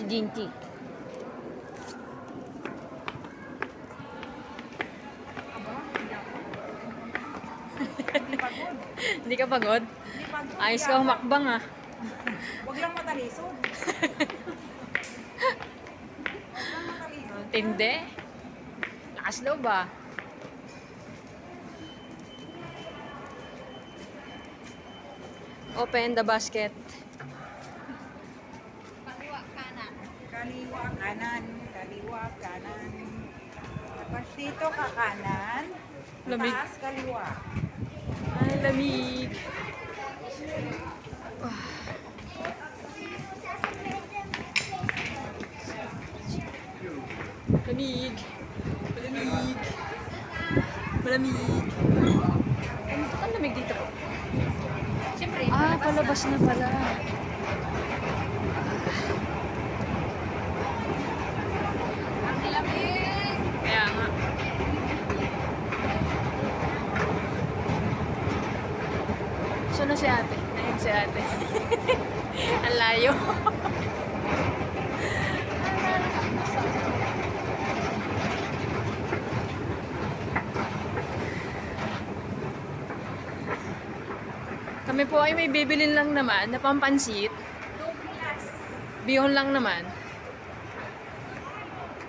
Si Jinky. Hindi pagod. Hindi ka pagod? Hindi pagod. Ayos ka humakbang ah. Huwag lang matalisod. Huwag lang matalisod. Tindi. Lakas loob ah. Open the basket. Kaliwa, kanan. Kaliwa, kanan. Kaliwa, kanan. Tapos dito ka kanan. Lamig. Taas, kaliwa. Ay, lamig. Lamig. Malamig. Malamig. Ang lamig dito po. Siyempre, Palabas na pala. ang lamig. Kaya nga. Saan na si ate? Ayun si ate. Ang layo. Kami po ay may bibilin lang naman na pampansit. Bihon lang naman.